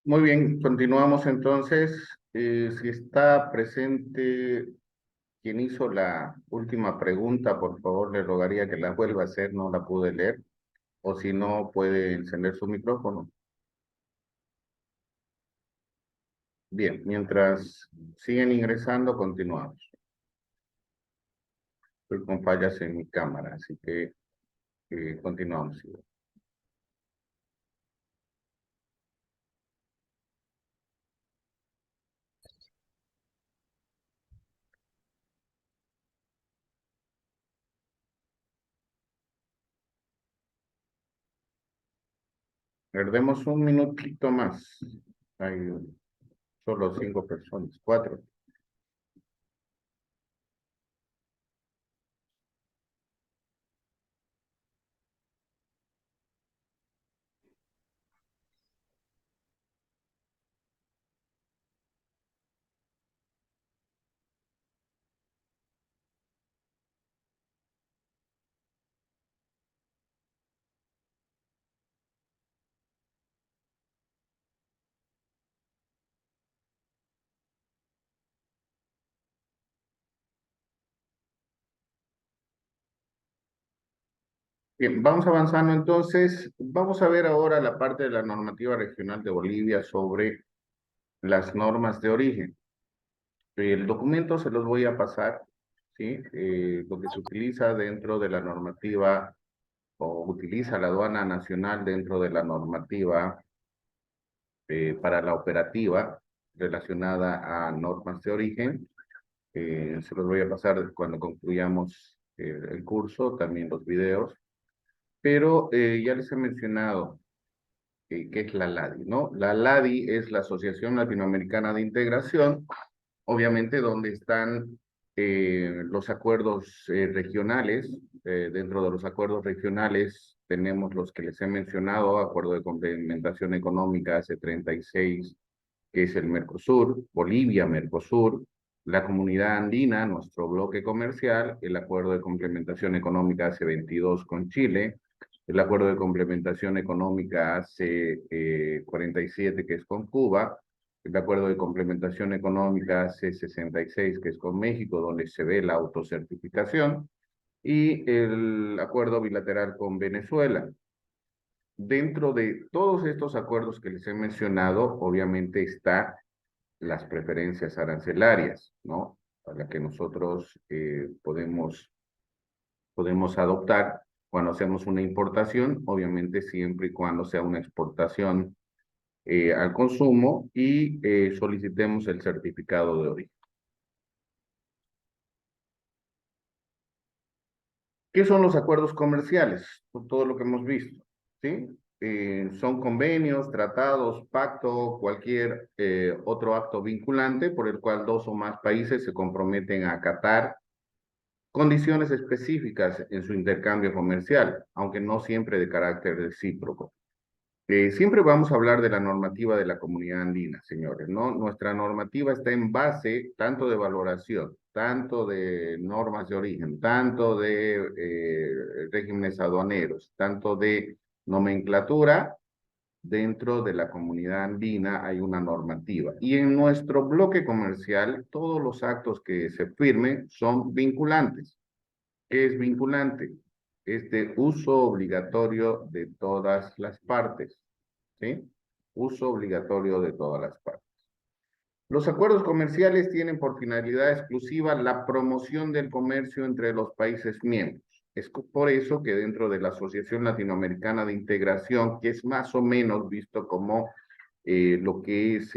Muy bien, continuamos entonces. Si está presente quien hizo la última pregunta, por favor, le rogaría que la vuelva a hacer, no la pude leer, o si no, puede encender su micrófono. Bien, mientras siguen ingresando, continuamos. Estoy con fallas en mi cámara, así que continuamos. Perdemos un minutito más. Hay solo 5 personas, 4. Bien, vamos avanzando entonces. Vamos a ver ahora la parte de la normativa regional de Bolivia sobre las normas de origen. El documento se los voy a pasar, ¿sí? Lo que se utiliza dentro de la normativa o utiliza la aduana nacional dentro de la normativa para la operativa relacionada a normas de origen. Se los voy a pasar cuando concluyamos el curso, también los videos. Pero ya les he mencionado qué es la LADI, ¿no? La LADI es la Asociación Latinoamericana de Integración, obviamente donde están los acuerdos regionales. Dentro de los acuerdos regionales tenemos los que les he mencionado: Acuerdo de Complementación Económica AC36, que es el Mercosur, Bolivia-Mercosur, la Comunidad Andina, nuestro bloque comercial, el Acuerdo de Complementación Económica AC22 con Chile, el Acuerdo de Complementación Económica AC47, que es con Cuba, el Acuerdo de Complementación Económica AC66, que es con México, donde se ve la autocertificación, y el acuerdo bilateral con Venezuela. Dentro de todos estos acuerdos que les he mencionado, obviamente está las preferencias arancelarias, ¿no? A la que nosotros podemos adoptar cuando hacemos una importación, obviamente siempre y cuando sea una exportación al consumo y solicitemos el certificado de origen. ¿Qué son los acuerdos comerciales? Por todo lo que hemos visto, ¿sí? Son convenios, tratados, pacto, cualquier otro acto vinculante por el cual dos o más países se comprometen a acatar condiciones específicas en su intercambio comercial, aunque no siempre de carácter recíproco. Siempre vamos a hablar de la normativa de la Comunidad Andina, señores, ¿no? Nuestra normativa está en base tanto de valoración, tanto de normas de origen, tanto de regímenes aduaneros, tanto de nomenclatura. Dentro de la Comunidad Andina hay una normativa. Y en nuestro bloque comercial, todos los actos que se firmen son vinculantes. ¿Qué es vinculante? Es de uso obligatorio de todas las partes, ¿sí? Uso obligatorio de todas las partes. Los acuerdos comerciales tienen por finalidad exclusiva la promoción del comercio entre los países miembros. Es por eso que dentro de la Asociación Latinoamericana de Integración, que es más o menos visto como lo que es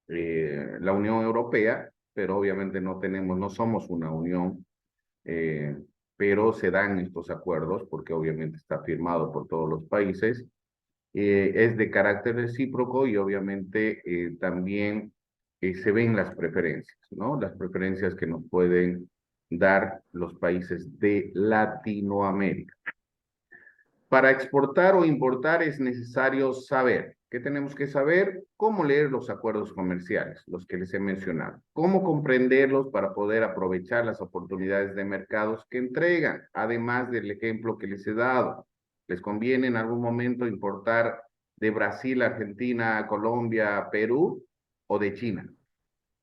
la Unión Europea, pero obviamente no somos una unión, eh, pero se dan estos acuerdos porque obviamente está firmado por todos los países. Es de carácter recíproco y obviamente también se ven las preferencias, ¿no? Las preferencias que nos pueden dar los países de Latinoamérica. Para exportar o importar es necesario saber. ¿Qué tenemos que saber? Cómo leer los acuerdos comerciales, los que les he mencionado. Cómo comprenderlos para poder aprovechar las oportunidades de mercados que entregan, además del ejemplo que les he dado. Les conviene en algún momento importar de Brasil, Argentina, Colombia, Perú o de China.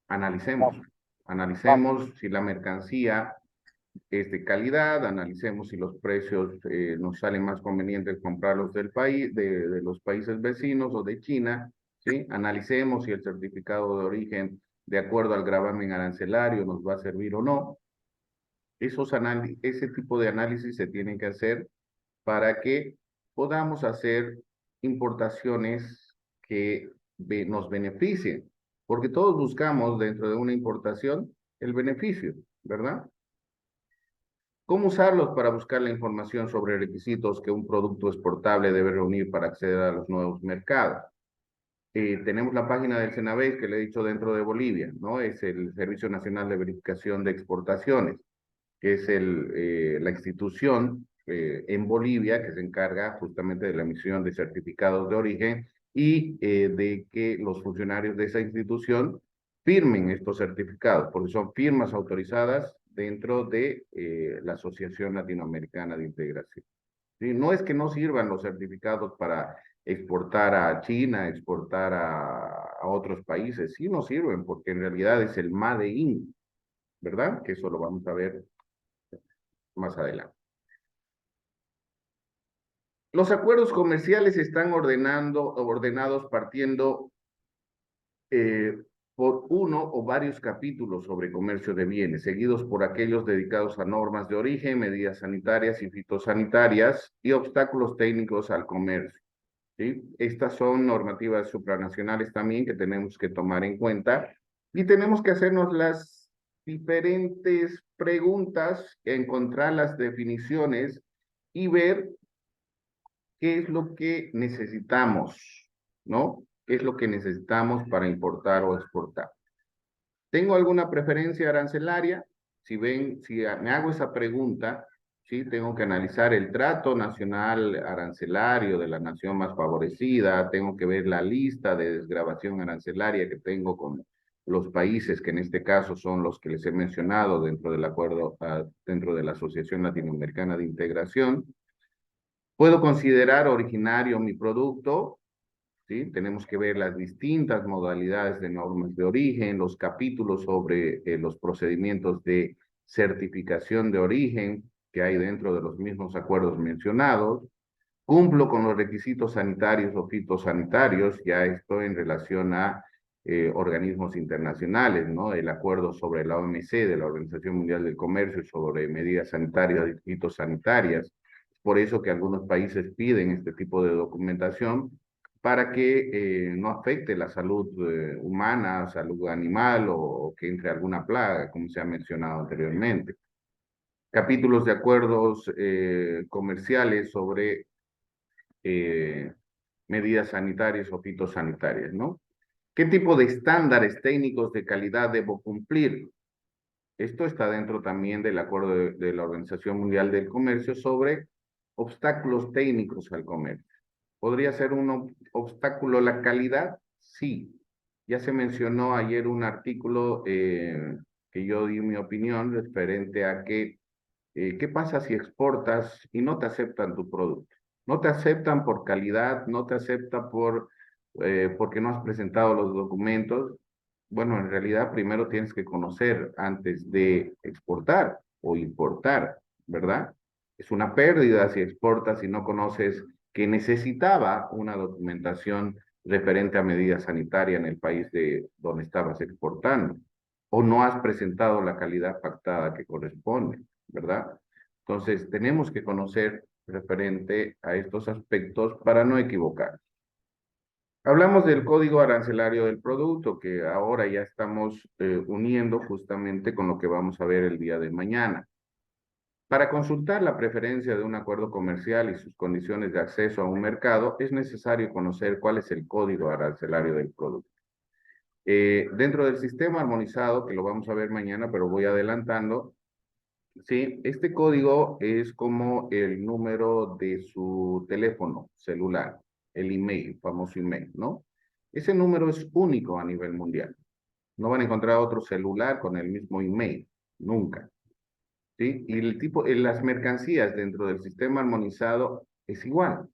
Analicemos, Vamos, vamos. analicemos si la mercancía es de calidad, analicemos si los precios nos salen más convenientes comprarlos del país, de los países vecinos o de China, ¿sí? Analicemos si el certificado de origen, de acuerdo al gravamen arancelario, nos va a servir o no. Ese tipo de análisis se tienen que hacer para que podamos hacer importaciones que nos beneficien, porque todos buscamos dentro de una importación el beneficio, ¿verdad? ¿Cómo usarlos para buscar la información sobre requisitos que un producto exportable debe reunir para acceder a los nuevos mercados? Tenemos la página del Senabés que le he dicho dentro de Bolivia, ¿no? Es el Servicio Nacional de Verificación de Exportaciones, que es la institución en Bolivia que se encarga justamente de la emisión de certificados de origen y de que los funcionarios de esa institución firmen estos certificados, porque son firmas autorizadas dentro de la Asociación Latinoamericana de Integración. ¿Sí? No es que no sirvan los certificados para exportar a China, exportar a otros países, sí nos sirven porque en realidad es el Made in, ¿verdad? Que eso lo vamos a ver más adelante. Los acuerdos comerciales están ordenados partiendo eh, por uno o varios capítulos sobre comercio de bienes, seguidos por aquellos dedicados a normas de origen, medidas sanitarias y fitosanitarias y obstáculos técnicos al comercio. ¿Sí? Estas son normativas supranacionales también que tenemos que tomar en cuenta y tenemos que hacernos las diferentes preguntas, encontrar las definiciones y ver qué es lo que necesitamos, ¿no? ¿Qué es lo que necesitamos para importar o exportar? ¿Tengo alguna preferencia arancelaria? Si me hago esa pregunta, sí, tengo que analizar el trato nacional arancelario de la nación más favorecida, tengo que ver la lista de desgravación arancelaria que tengo con los países que en este caso son los que les he mencionado dentro del acuerdo, dentro de la Asociación Latinoamericana de Integración. Puedo considerar originario mi producto, ¿sí? Tenemos que ver las distintas modalidades de normas de origen, los capítulos sobre los procedimientos de certificación de origen que hay dentro de los mismos acuerdos mencionados. Cumplo con los requisitos sanitarios o fitosanitarios, ya esto en relación a organismos internacionales, ¿no? El acuerdo sobre la OMC, de la Organización Mundial del Comercio, sobre medidas sanitarias y fitosanitarias. Por eso que algunos países piden este tipo de documentación para que no afecte la salud humana, salud animal o que entre alguna plaga, como se ha mencionado anteriormente. Capítulos de acuerdos comerciales sobre eh, medidas sanitarias o fitosanitarias, ¿no? ¿Qué tipo de estándares técnicos de calidad debo cumplir? Esto está dentro también del acuerdo de la Organización Mundial del Comercio sobre obstáculos técnicos al comercio. ¿Podría ser un obstáculo la calidad? Sí. Ya se mencionó ayer un artículo que yo di mi opinión referente a que, ¿qué pasa si exportas y no te aceptan tu producto? No te aceptan por calidad, no te aceptan porque no has presentado los documentos. Bueno, en realidad primero tienes que conocer antes de exportar o importar, ¿verdad? Es una pérdida si exportas y no conoces que necesitaba una documentación referente a medidas sanitarias en el país de donde estabas exportando, o no has presentado la calidad pactada que corresponde, ¿verdad? Entonces, tenemos que conocer referente a estos aspectos para no equivocar. Hablamos del código arancelario del producto, que ahora ya estamos uniendo justamente con lo que vamos a ver el día de mañana. Para consultar la preferencia de un acuerdo comercial y sus condiciones de acceso a un mercado, es necesario conocer cuál es el código arancelario del producto. Dentro del sistema armonizado, que lo vamos a ver mañana, pero voy adelantando, ¿sí? Este código es como el número de su teléfono celular, el email, famoso email, ¿no? Ese número es único a nivel mundial. No van a encontrar otro celular con el mismo email, nunca. ¿Sí? Y las mercancías dentro del sistema armonizado es igual.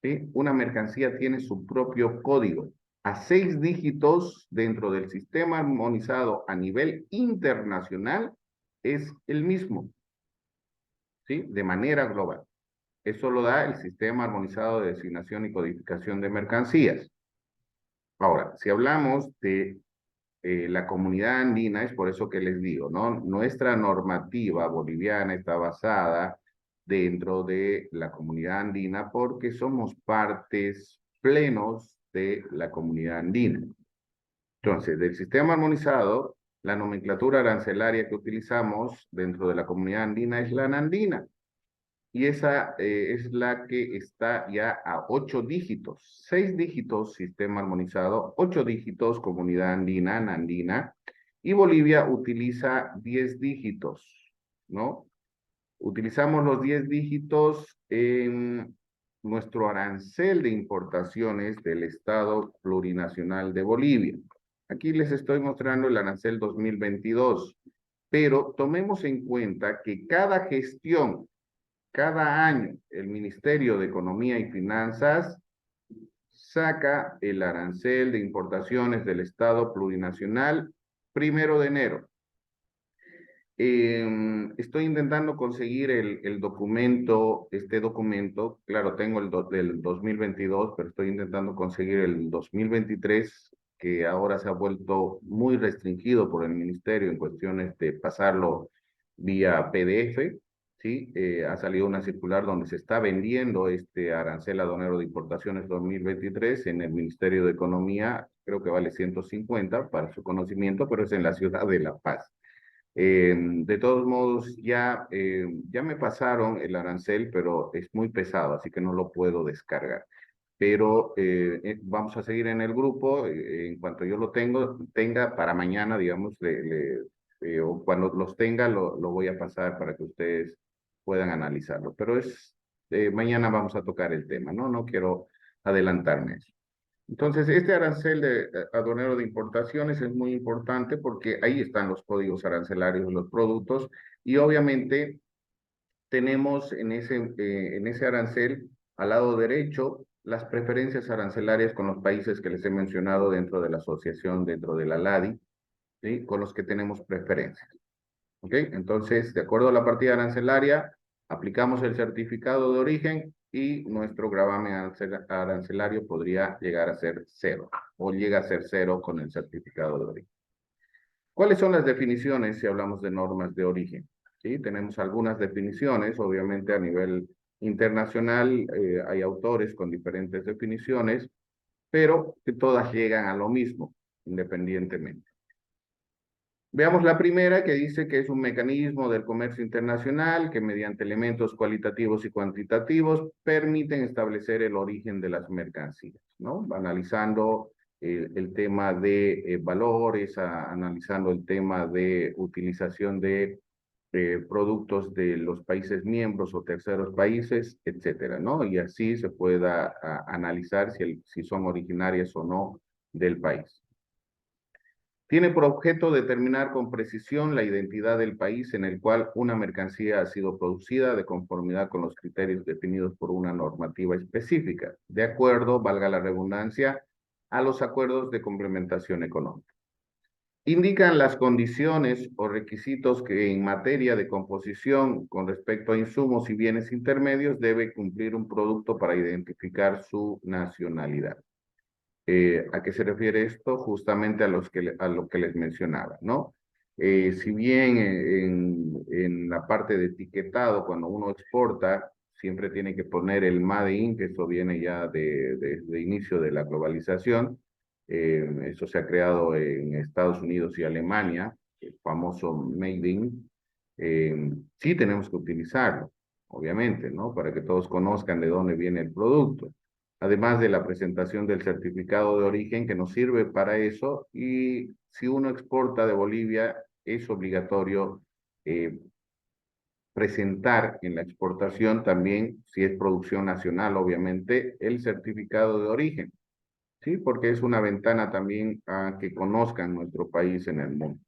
¿sí? Una mercancía tiene su propio código a 6 dígitos dentro del sistema armonizado a nivel internacional es el mismo, ¿sí? De manera global. Eso lo da el sistema armonizado de designación y codificación de mercancías. Ahora, si hablamos de la comunidad andina, es por eso que les digo, ¿no? Nuestra normativa boliviana está basada dentro de la comunidad andina porque somos partes plenos de la comunidad andina. Entonces, del sistema armonizado, la nomenclatura arancelaria que utilizamos dentro de la comunidad andina es la anandina. Y esa es la que está ya a 8 dígitos, 6 dígitos sistema armonizado, 8 dígitos comunidad andina, nandina, y Bolivia utiliza 10 dígitos, ¿no? Utilizamos los 10 dígitos en nuestro arancel de importaciones del Estado Plurinacional de Bolivia. Aquí les estoy mostrando el arancel 2022, pero tomemos en cuenta que cada gestión cada año el Ministerio de Economía y Finanzas saca el arancel de importaciones del Estado plurinacional 1 de enero. Estoy intentando conseguir el documento, este documento, claro, tengo del 2022, pero estoy intentando conseguir el 2023, que ahora se ha vuelto muy restringido por el ministerio en cuestiones de pasarlo vía PDF, ¿sí? Ha salido una circular donde se está vendiendo este arancel aduanero de importaciones 2023 en el Ministerio de Economía, creo que vale 150 para su conocimiento, pero es en la ciudad de La Paz. De todos modos, ya me pasaron el arancel, pero es muy pesado, así que no lo puedo descargar. Pero vamos a seguir en el grupo. En cuanto yo lo tenga para mañana, digamos, o cuando los tenga, lo voy a pasar para que ustedes puedan analizarlo. Pero mañana vamos a tocar el tema, ¿no? No quiero adelantarme. Entonces, este arancel aduanero de importaciones es muy importante porque ahí están los códigos arancelarios de los productos y obviamente tenemos en ese arancel al lado derecho las preferencias arancelarias con los países que les he mencionado dentro de la asociación, dentro de la LADI, ¿sí? Con los que tenemos preferencias. ¿Ok? Entonces, de acuerdo a la partida arancelaria, aplicamos el certificado de origen y nuestro gravamen arancelario podría llegar a ser 0 o llega a ser 0 con el certificado de origen. ¿Cuáles son las definiciones si hablamos de normas de origen? ¿Sí? Tenemos algunas definiciones, obviamente a nivel internacional hay autores con diferentes definiciones, pero que todas llegan a lo mismo, independientemente. Veamos la primera que dice que es un mecanismo del comercio internacional que mediante elementos cualitativos y cuantitativos permiten establecer el origen de las mercancías, ¿no? Analizando el tema de valores, analizando el tema de utilización de productos de los países miembros o terceros países, etcétera, ¿no? Y así se pueda analizar si son originarias o no del país. Tiene por objeto determinar con precisión la identidad del país en el cual una mercancía ha sido producida de conformidad con los criterios definidos por una normativa específica, de acuerdo, valga la redundancia, a los acuerdos de complementación económica. Indican las condiciones o requisitos que en materia de composición con respecto a insumos y bienes intermedios debe cumplir un producto para identificar su nacionalidad. ¿A qué se refiere esto? Justamente a lo que les mencionaba, ¿no? Si bien en la parte de etiquetado, cuando uno exporta, siempre tiene que poner el Made in, que eso viene ya de inicio de la globalización. Eso se ha creado en Estados Unidos y Alemania, el famoso Made in. Sí tenemos que utilizarlo, obviamente, ¿no? Para que todos conozcan de dónde viene el producto, además de la presentación del certificado de origen que nos sirve para eso, y si uno exporta de Bolivia es obligatorio presentar en la exportación también, si es producción nacional, obviamente, el certificado de origen, ¿sí? Porque es una ventana también a que conozcan nuestro país en el mundo.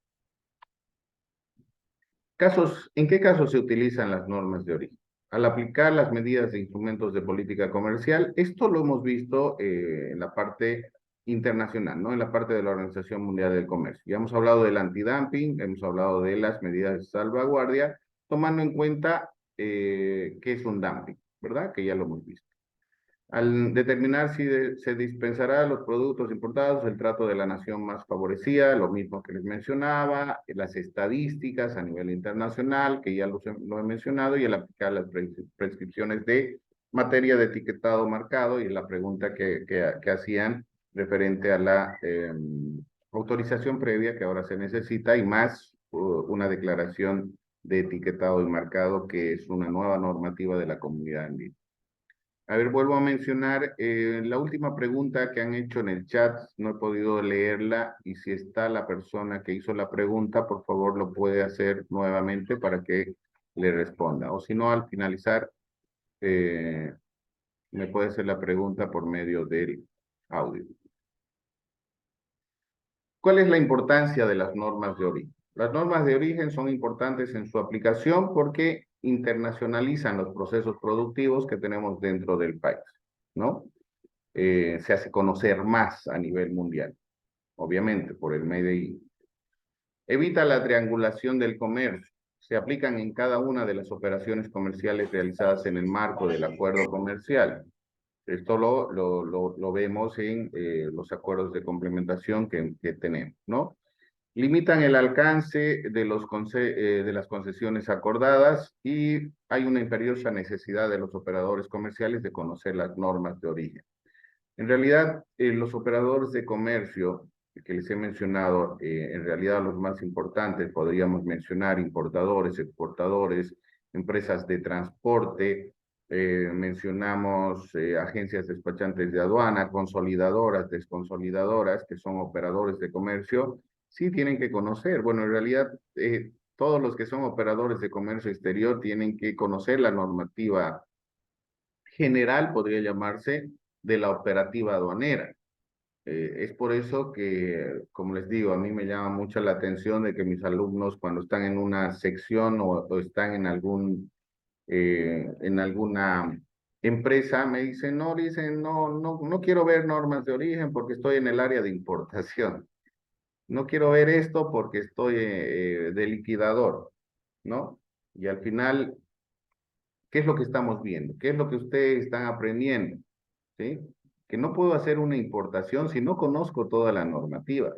¿En qué casos se utilizan las normas de origen? al aplicar las medidas de instrumentos de política comercial, esto lo hemos visto en la parte internacional, ¿no? En la parte de la Organización Mundial del Comercio. Ya hemos hablado del antidumping, hemos hablado de las medidas de salvaguardia, tomando en cuenta qué es un dumping, ¿verdad? Que ya lo hemos visto. Al determinar si se dispensará a los productos importados el trato de la nación más favorecida, lo mismo que les mencionaba, las estadísticas a nivel internacional, que ya lo he mencionado, y el aplicar las prescripciones de materia de etiquetado marcado, y la pregunta que hacían referente a la autorización previa que ahora se necesita, y más una declaración de etiquetado y marcado, que es una nueva normativa de la Comunidad Andina. A ver, vuelvo a mencionar la última pregunta que han hecho en el chat, no he podido leerla, y si está la persona que hizo la pregunta, por favor lo puede hacer nuevamente para que le responda. O si no, al finalizar, eh, me puede hacer la pregunta por medio del audio. ¿Cuál es la importancia de las normas de origen? Las normas de origen son importantes en su aplicación porque internacionalizan los procesos productivos que tenemos dentro del país, ¿no? Se hace conocer más a nivel mundial, obviamente, por el Made in. Evita la triangulación del comercio. Se aplican en cada una de las operaciones comerciales realizadas en el marco del acuerdo comercial. Esto lo vemos en los acuerdos de complementación que tenemos, ¿no? Limitan el alcance de las concesiones acordadas, y hay una imperiosa necesidad de los operadores comerciales de conocer las normas de origen. En realidad, los operadores de comercio que les he mencionado, en realidad los más importantes, podríamos mencionar importadores, exportadores, empresas de transporte, mencionamos agencias despachantes de aduana, consolidadoras, desconsolidadoras, que son operadores de comercio, sí tienen que conocer. Bueno, en realidad, todos los que son operadores de comercio exterior tienen que conocer la normativa general, podría llamarse, de la operativa aduanera. Es por eso que, como les digo, a mí me llama mucho la atención de que mis alumnos, cuando están en una sección o están en alguna empresa, me dicen, no quiero ver normas de origen porque estoy en el área de importación. No quiero ver esto porque estoy de liquidador, ¿no? Y al final, ¿qué es lo que estamos viendo? ¿Qué es lo que ustedes están aprendiendo? ¿Sí? Que no puedo hacer una importación si no conozco toda la normativa.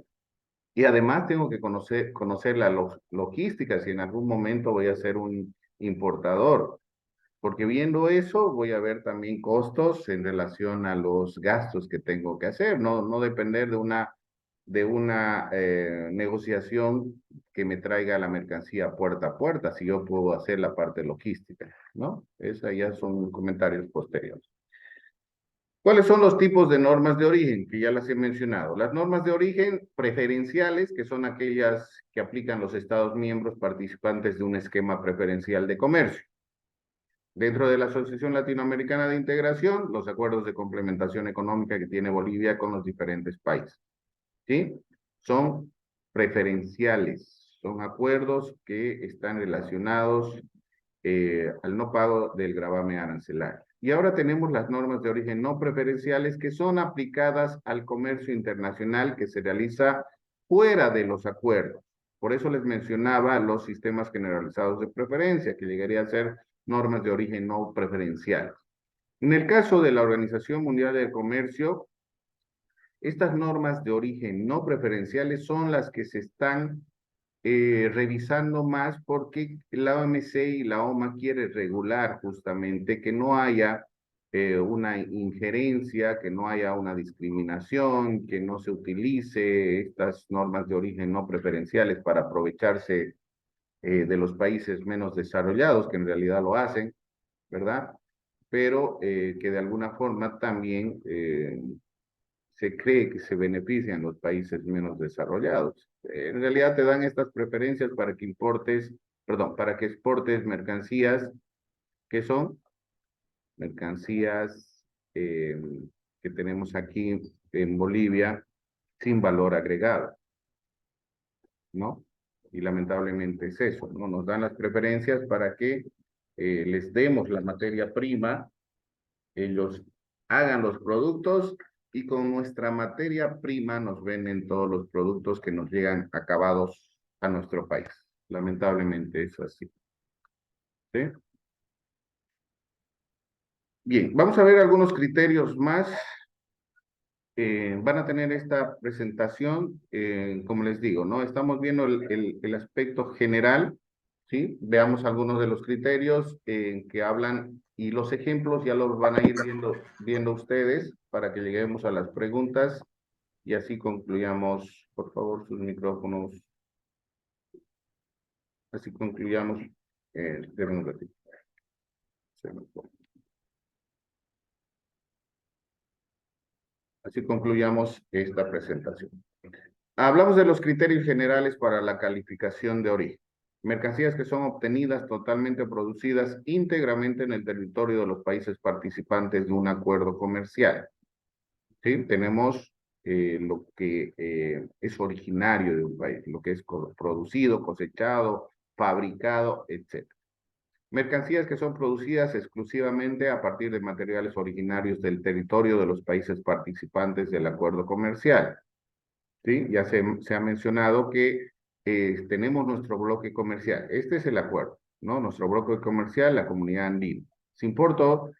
Y además tengo que conocer la logística si en algún momento voy a ser un importador. Porque viendo eso voy a ver también costos en relación a los gastos que tengo que hacer. No depender de una negociación que me traiga la mercancía puerta a puerta, si yo puedo hacer la parte logística, ¿no? Esas ya son comentarios posteriores. ¿Cuáles son los tipos de normas de origen? Que ya las he mencionado. Las normas de origen preferenciales, que son aquellas que aplican los Estados miembros participantes de un esquema preferencial de comercio. Dentro de la Asociación Latinoamericana de Integración, los acuerdos de complementación económica que tiene Bolivia con los diferentes países. ¿Sí? Son preferenciales, son acuerdos que están relacionados al no pago del gravamen arancelario. Y ahora tenemos las normas de origen no preferenciales, que son aplicadas al comercio internacional que se realiza fuera de los acuerdos. Por eso les mencionaba los sistemas generalizados de preferencia, que llegaría a ser normas de origen no preferenciales. En el caso de la Organización Mundial del Comercio, estas normas de origen no preferenciales son las que se están revisando más, porque la OMC y la OMA quiere regular justamente que no haya una injerencia, que no haya una discriminación, que no se utilice estas normas de origen no preferenciales para aprovecharse de los países menos desarrollados, que en realidad lo hacen, ¿verdad? Pero que de alguna forma también se cree que se benefician los países menos desarrollados. En realidad te dan estas preferencias para que para que exportes mercancías que son mercancías que tenemos aquí en Bolivia sin valor agregado, ¿no? Y lamentablemente es eso, ¿no? Nos dan las preferencias para que les demos la materia prima, ellos hagan los productos y con nuestra materia prima nos venden todos los productos que nos llegan acabados a nuestro país. Lamentablemente es así. ¿Sí? Bien, vamos a ver algunos criterios más. Van a tener esta presentación, como les digo, ¿no? Estamos viendo el aspecto general, ¿sí? Veamos algunos de los criterios que hablan y los ejemplos ya los van a ir viendo ustedes para que lleguemos a las preguntas y así concluyamos, por favor, sus micrófonos, así concluyamos. Esperen un ratito. Se me fue. Así concluyamos esta presentación. Hablamos de los criterios generales para la calificación de origen. Mercancías que son obtenidas totalmente producidas íntegramente en el territorio de los países participantes de un acuerdo comercial. ¿Sí? Tenemos lo que es originario de un país, lo que es producido, cosechado, fabricado, etc. Mercancías que son producidas exclusivamente a partir de materiales originarios del territorio de los países participantes del acuerdo comercial. ¿Sí? Ya se ha mencionado que tenemos nuestro bloque comercial. Este es el acuerdo, ¿no? Nuestro bloque comercial, la Comunidad Andina. Si importo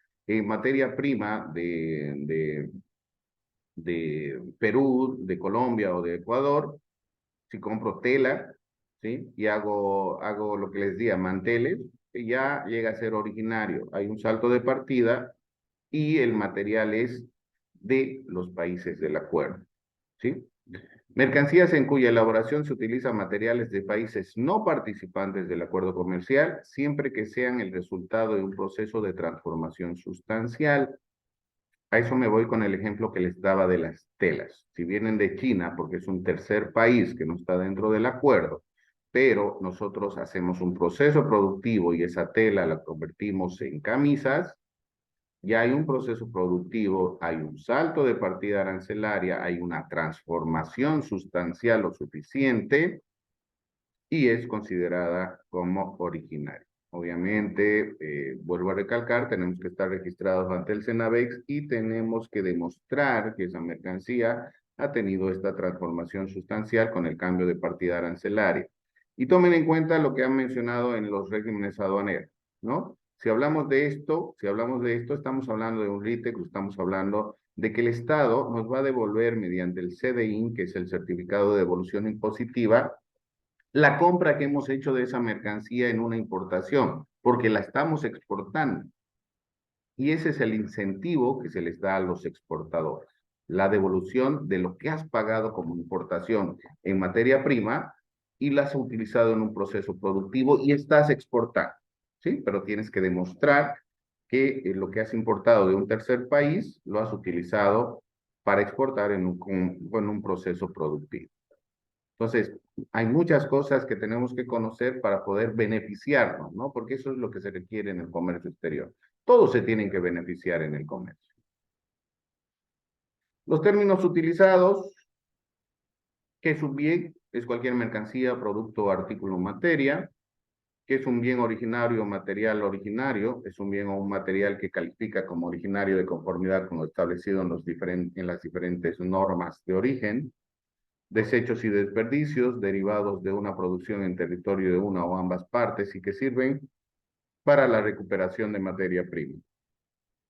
materia prima de Perú, de Colombia o de Ecuador, si compro tela, ¿sí? Y hago lo que les diga, manteles, ya llega a ser originario. Hay un salto de partida y el material es de los países del acuerdo, ¿sí? Mercancías en cuya elaboración se utilizan materiales de países no participantes del acuerdo comercial, siempre que sean el resultado de un proceso de transformación sustancial. A eso me voy con el ejemplo que les daba de las telas. Si vienen de China, porque es un tercer país que no está dentro del acuerdo, pero nosotros hacemos un proceso productivo y esa tela la convertimos en camisas, ya hay un proceso productivo, hay un salto de partida arancelaria, hay una transformación sustancial lo suficiente y es considerada como originaria. Obviamente, vuelvo a recalcar, tenemos que estar registrados ante el Cenavex y tenemos que demostrar que esa mercancía ha tenido esta transformación sustancial con el cambio de partida arancelaria. Y tomen en cuenta lo que han mencionado en los regímenes aduaneros, ¿no? Si hablamos de esto, estamos hablando de un RITEC, estamos hablando de que el Estado nos va a devolver mediante el CDIN, que es el Certificado de Devolución Impositiva, la compra que hemos hecho de esa mercancía en una importación, porque la estamos exportando. Y ese es el incentivo que se les da a los exportadores, la devolución de lo que has pagado como importación en materia prima y la has utilizado en un proceso productivo y estás exportando, ¿sí? Pero tienes que demostrar que lo que has importado de un tercer país lo has utilizado para exportar en un proceso productivo. Entonces, hay muchas cosas que tenemos que conocer para poder beneficiarnos, ¿no? Porque eso es lo que se requiere en el comercio exterior. Todos se tienen que beneficiar en el comercio. Los términos utilizados, que es un bien, es cualquier mercancía, producto, artículo o materia. Que es un bien originario o material originario, es un bien o un material que califica como originario de conformidad con lo establecido en las diferentes normas de origen. Desechos y desperdicios derivados de una producción en territorio de una o ambas partes y que sirven para la recuperación de materia prima.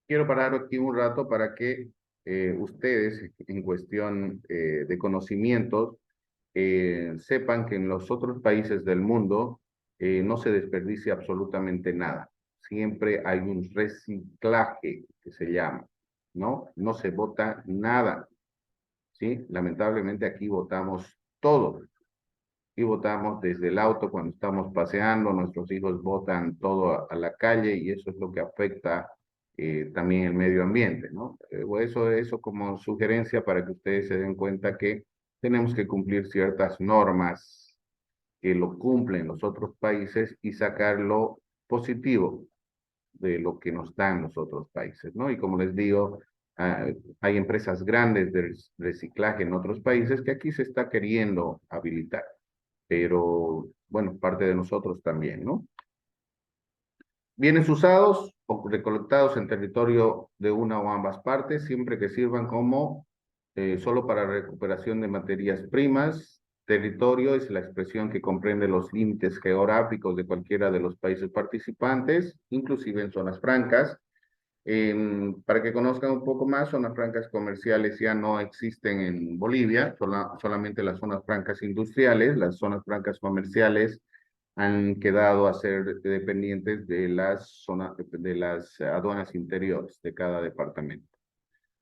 Quiero parar aquí un rato para que ustedes, en cuestión de conocimientos, sepan que en los otros países del mundo no se desperdicia absolutamente nada. Siempre hay un reciclaje que se llama, ¿no? No se bota nada, ¿sí? Lamentablemente aquí botamos todo. Y botamos desde el auto cuando estamos paseando, nuestros hijos botan todo a la calle y eso es lo que afecta también el medio ambiente, ¿no? Eso como sugerencia para que ustedes se den cuenta que tenemos que cumplir ciertas normas que lo cumplen los otros países y sacar lo positivo de lo que nos dan los otros países, ¿no? Y como les digo, hay empresas grandes de reciclaje en otros países que aquí se está queriendo habilitar, pero bueno, parte de nosotros también, ¿no? Bienes usados o recolectados en territorio de una o ambas partes, siempre que sirvan como solo para recuperación de materias primas. Territorio es la expresión que comprende los límites geográficos de cualquiera de los países participantes, inclusive en zonas francas. Para que conozcan un poco más, zonas francas comerciales ya no existen en Bolivia, solamente las zonas francas industriales. Las zonas francas comerciales han quedado a ser dependientes de de las aduanas interiores de cada departamento.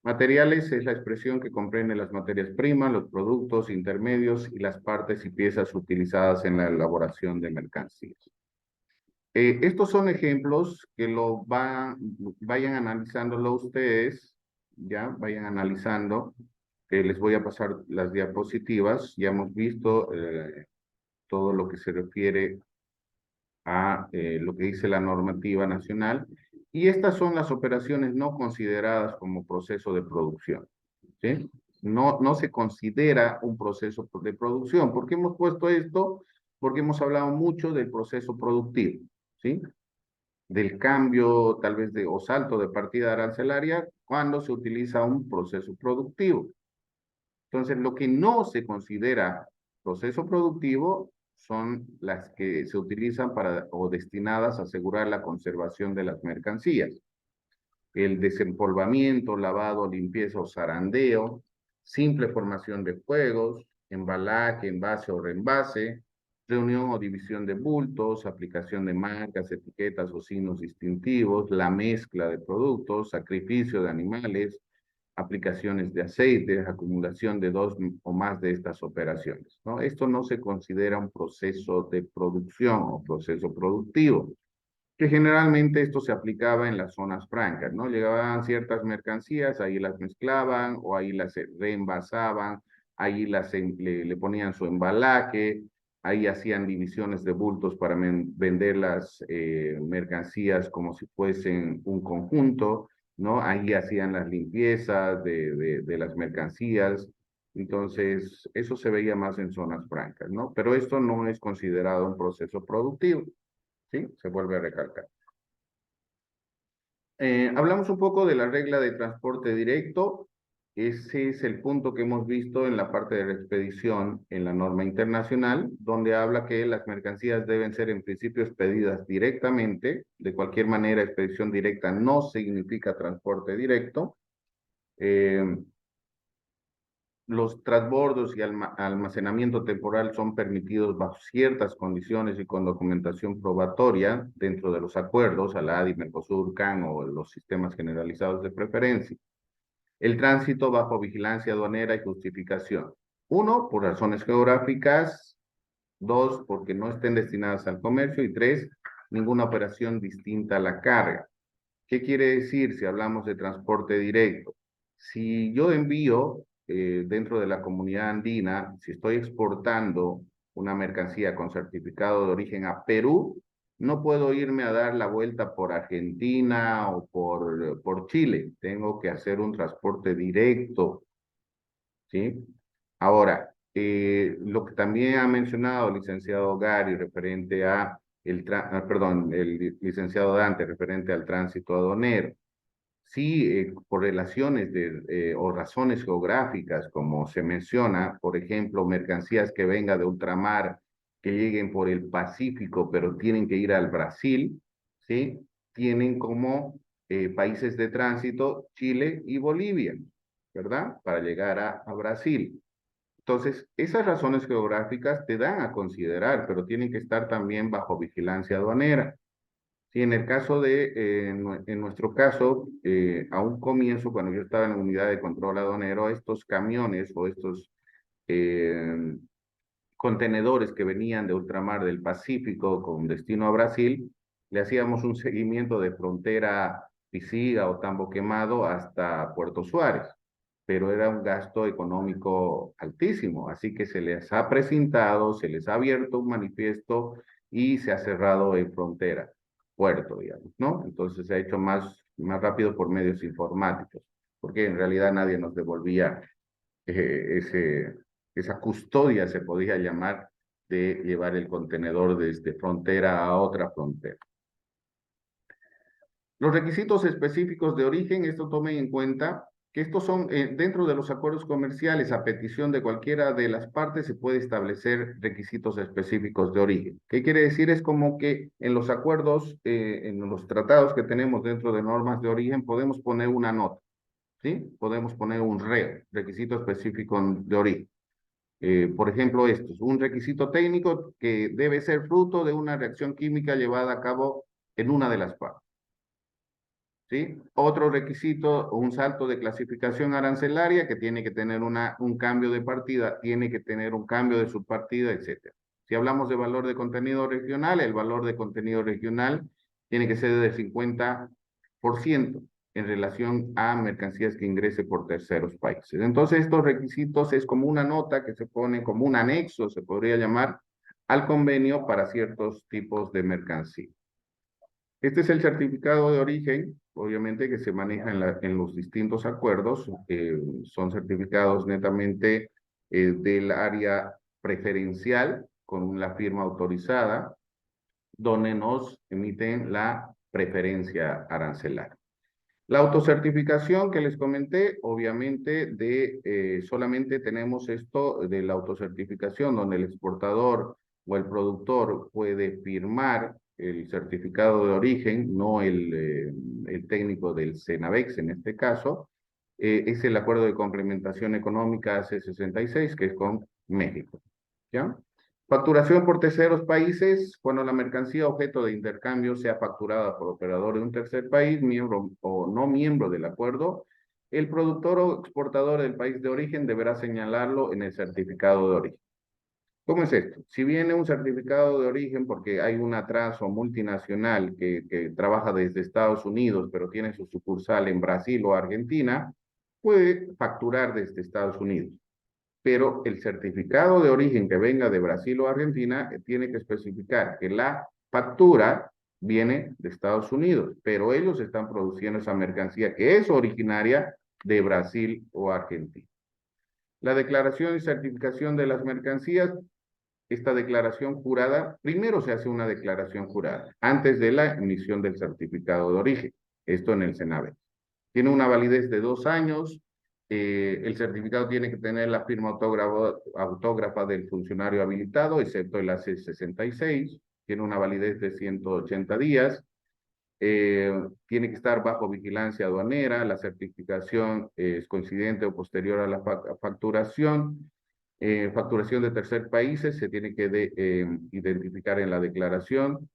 Materiales es la expresión que comprende las materias primas, los productos intermedios y las partes y piezas utilizadas en la elaboración de mercancías. Estos son ejemplos que vayan analizándolo ustedes, ya vayan analizando. Les voy a pasar las diapositivas. Ya hemos visto todo lo que se refiere a lo que dice la normativa nacional. Y estas son las operaciones no consideradas como proceso de producción, ¿sí? No se considera un proceso de producción. ¿Por qué hemos puesto esto? Porque hemos hablado mucho del proceso productivo, ¿sí? Del cambio tal vez o salto de partida arancelaria cuando se utiliza un proceso productivo. Entonces, lo que no se considera proceso productivo son las que se utilizan para o destinadas a asegurar la conservación de las mercancías. El desempolvamiento, lavado, limpieza o zarandeo, simple formación de juegos, embalaje, envase o reenvase, reunión o división de bultos, aplicación de marcas, etiquetas o signos distintivos, la mezcla de productos, sacrificio de animales, aplicaciones de aceites, acumulación de dos o más de estas operaciones, ¿no? Esto no se considera un proceso de producción o proceso productivo, que generalmente esto se aplicaba en las zonas francas, ¿no? Llegaban ciertas mercancías, ahí las mezclaban o ahí las reenvasaban, ahí le ponían su embalaje, ahí hacían divisiones de bultos para vender las mercancías como si fuesen un conjunto, ¿no? Ahí hacían las limpiezas de las mercancías. Entonces, eso se veía más en zonas francas, ¿no? Pero esto no es considerado un proceso productivo, ¿sí? Se vuelve a recalcar. Hablamos un poco de la regla de transporte directo. Ese es el punto que hemos visto en la parte de la expedición en la norma internacional, donde habla que las mercancías deben ser en principio expedidas directamente. De cualquier manera, expedición directa no significa transporte directo. Eh, los transbordos y almacenamiento temporal son permitidos bajo ciertas condiciones y con documentación probatoria dentro de los acuerdos a la ADI, Mercosur, CAN o los sistemas generalizados de preferencia. El tránsito bajo vigilancia aduanera y justificación. Uno, por razones geográficas. Dos, porque no estén destinadas al comercio. Y tres, ninguna operación distinta a la carga. ¿Qué quiere decir si hablamos de transporte directo? Si yo envío dentro de la comunidad andina, si estoy exportando una mercancía con certificado de origen a Perú, no puedo irme a dar la vuelta por Argentina o por Chile. Tengo que hacer un transporte directo, ¿sí? Ahora, lo que también ha mencionado el licenciado Gary referente a perdón, el licenciado Dante referente al tránsito aduanero. Sí, por relaciones o razones geográficas, como se menciona, por ejemplo, mercancías que vengan de ultramar, que lleguen por el Pacífico, pero tienen que ir al Brasil, ¿sí? Tienen como países de tránsito Chile y Bolivia, ¿verdad? Para llegar a Brasil. Entonces, esas razones geográficas te dan a considerar, pero tienen que estar también bajo vigilancia aduanera. Sí, en el caso en nuestro caso, a un comienzo, cuando yo estaba en la unidad de control aduanero, estos camiones o estos eh, contenedores que venían de ultramar del Pacífico con destino a Brasil, le hacíamos un seguimiento de frontera Pisiga o Tambo Quemado hasta Puerto Suárez, pero era un gasto económico altísimo, así que se les ha presentado, se les ha abierto un manifiesto y se ha cerrado en frontera, puerto, digamos, ¿no? Entonces se ha hecho más rápido por medios informáticos, porque en realidad nadie nos devolvía esa custodia, se podía llamar, de llevar el contenedor desde frontera a otra frontera. Los requisitos específicos de origen, esto tomen en cuenta que estos son dentro de los acuerdos comerciales, a petición de cualquiera de las partes se puede establecer requisitos específicos de origen. ¿Qué quiere decir? Es como que en los acuerdos, en los tratados que tenemos dentro de normas de origen, podemos poner una nota, ¿sí? Podemos poner un requisito específico de origen. Por ejemplo, esto es un requisito técnico que debe ser fruto de una reacción química llevada a cabo en una de las partes. ¿Sí? Otro requisito, un salto de clasificación arancelaria que tiene que tener un cambio de partida, tiene que tener un cambio de subpartida, etcétera. Si hablamos de valor de contenido regional, el valor de contenido regional tiene que ser de 50% en relación a mercancías que ingrese por terceros países. Entonces, estos requisitos es como una nota que se pone como un anexo, se podría llamar, al convenio para ciertos tipos de mercancía. Este es el certificado de origen, obviamente que se maneja en los distintos acuerdos. Son certificados netamente del área preferencial con la firma autorizada, donde nos emiten la preferencia arancelaria. La autocertificación que les comenté, obviamente solamente tenemos esto de la autocertificación, donde el exportador o el productor puede firmar el certificado de origen, no el técnico del CENAVEX en este caso, es el acuerdo de complementación económica AC66, que es con México, ¿ya? Facturación por terceros países, cuando la mercancía objeto de intercambio sea facturada por operador de un tercer país, miembro o no miembro del acuerdo, el productor o exportador del país de origen deberá señalarlo en el certificado de origen. ¿Cómo es esto? Si viene un certificado de origen porque hay una trazo multinacional que trabaja desde Estados Unidos, pero tiene su sucursal en Brasil o Argentina, puede facturar desde Estados Unidos, pero el certificado de origen que venga de Brasil o Argentina tiene que especificar que la factura viene de Estados Unidos, pero ellos están produciendo esa mercancía que es originaria de Brasil o Argentina. La declaración y certificación de las mercancías, esta declaración jurada, primero se hace una declaración jurada antes de la emisión del certificado de origen, esto en el CENAVE. Tiene una validez de 2 años. El certificado tiene que tener la firma autógrafa del funcionario habilitado, excepto el AC66. Tiene una validez de 180 días. Tiene que estar bajo vigilancia aduanera. La certificación es coincidente o posterior a la facturación. Facturación de tercer países se tiene que identificar en la declaración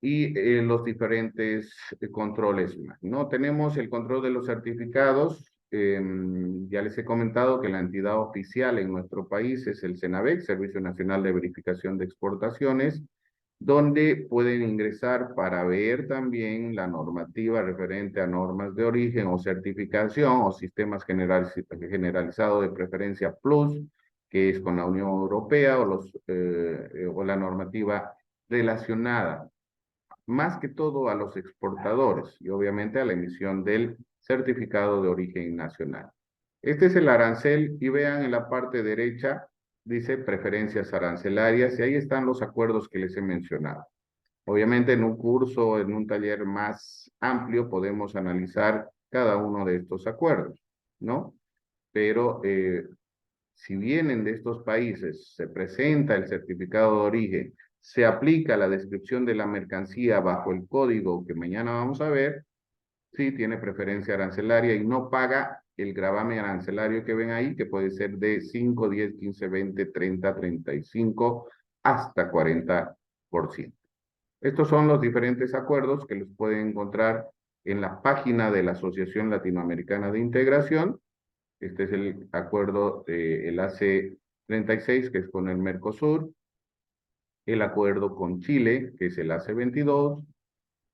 y los diferentes controles más, ¿no? Tenemos el control de los certificados. Ya les he comentado que la entidad oficial en nuestro país es el CENAVEX, Servicio Nacional de Verificación de Exportaciones, donde pueden ingresar para ver también la normativa referente a normas de origen o certificación o sistemas generalizados de preferencia plus, que es con la Unión Europea o la normativa relacionada más que todo a los exportadores y obviamente a la emisión del certificado de origen nacional. Este es el arancel y vean en la parte derecha, dice preferencias arancelarias y ahí están los acuerdos que les he mencionado. Obviamente en un curso, en un taller más amplio podemos analizar cada uno de estos acuerdos, ¿no? Pero si vienen de estos países, se presenta el certificado de origen, se aplica la descripción de la mercancía bajo el código que mañana vamos a ver, sí tiene preferencia arancelaria y no paga el gravamen arancelario que ven ahí, que puede ser de 5, 10, 15, 20, 30, 35, hasta 40%. Estos son los diferentes acuerdos que los pueden encontrar en la página de la Asociación Latinoamericana de Integración. Este es el acuerdo del AC36, que es con el Mercosur, el acuerdo con Chile, que es el AC22,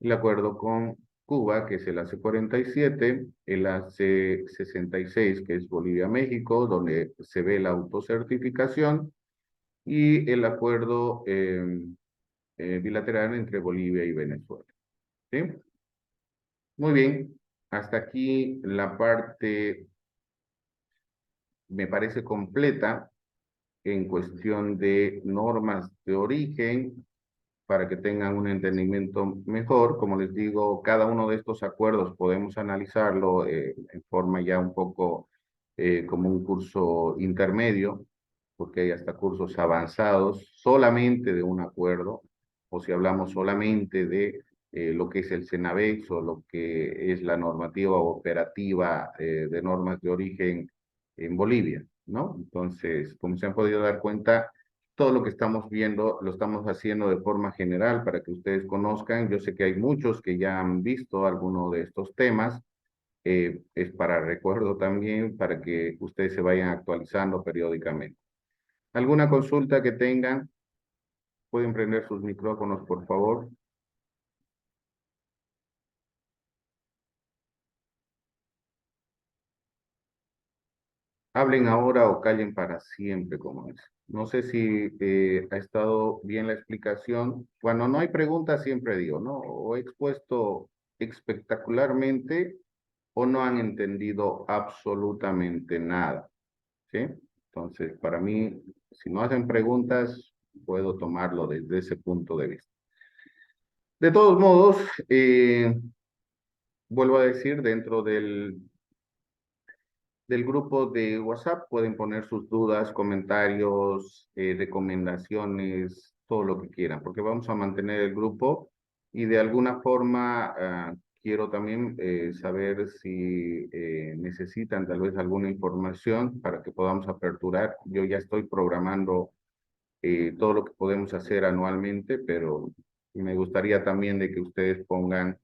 el acuerdo con Cuba, que es el AC47, el AC66, que es Bolivia-México, donde se ve la autocertificación, y el acuerdo bilateral entre Bolivia y Venezuela. ¿Sí? Muy bien, hasta aquí la parte me parece completa en cuestión de normas de origen. para que tengan un entendimiento mejor. Como les digo, cada uno de estos acuerdos podemos analizarlo en forma ya un poco como un curso intermedio, porque hay hasta cursos avanzados solamente de un acuerdo, o si hablamos solamente de lo que es el CENAVEX o lo que es la normativa operativa de normas de origen en Bolivia, ¿no? Entonces, como se han podido dar cuenta, todo lo que estamos viendo lo estamos haciendo de forma general para que ustedes conozcan. Yo sé que hay muchos que ya han visto alguno de estos temas. Es para recuerdo también, para que ustedes se vayan actualizando periódicamente. ¿Alguna consulta que tengan? Pueden prender sus micrófonos, por favor. Hablen ahora o callen para siempre, como es. No sé si ha estado bien la explicación. Cuando no hay preguntas, siempre digo, ¿no? O he expuesto espectacularmente o no han entendido absolutamente nada, ¿sí? Entonces, para mí, si no hacen preguntas, puedo tomarlo desde ese punto de vista. De todos modos, vuelvo a decir, dentro del grupo de WhatsApp pueden poner sus dudas, comentarios, recomendaciones, todo lo que quieran, porque vamos a mantener el grupo y de alguna forma quiero también saber si necesitan tal vez alguna información para que podamos aperturar. Yo ya estoy programando todo lo que podemos hacer anualmente, pero me gustaría también de que ustedes pongan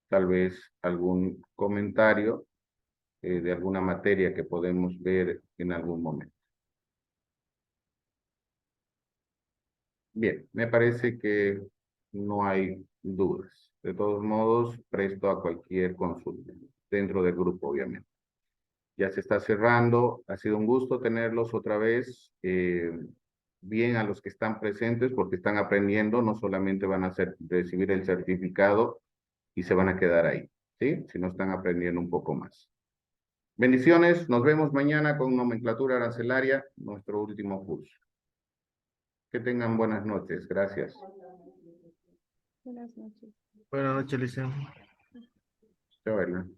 tal vez algún comentario de alguna materia que podemos ver en algún momento. Bien, me parece que no hay dudas. De todos modos, presto a cualquier consulta, dentro del grupo, obviamente. Ya se está cerrando, ha sido un gusto tenerlos otra vez. Bien a los que están presentes porque están aprendiendo, no solamente van a recibir el certificado y se van a quedar ahí, ¿sí? Sino están aprendiendo un poco más. Bendiciones, nos vemos mañana con nomenclatura arancelaria, nuestro último curso. Que tengan buenas noches, gracias. Buenas noches. Buenas noches, licenciado. Chao, Elena.